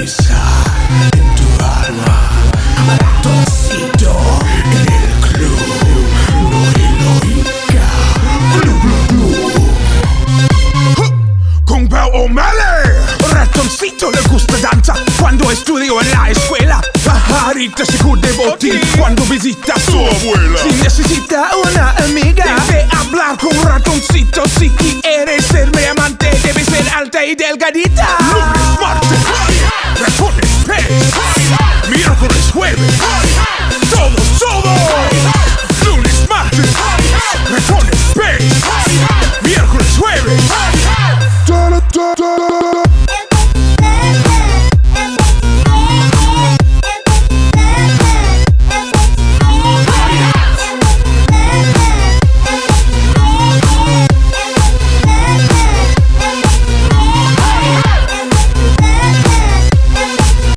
aterrizar en tu alma. Ratoncito en el club, no heroica. Club, club, club. Con Pao O'Malley. Ratoncito le gusta danza cuando estudió en la escuela. Pajarita se cubre botín cuando visita a su abuela. Si necesita una amiga, debe hablar con Ratoncito. Si quieres ser mi amante, debe ser alta y delgadita. Lunes, martes,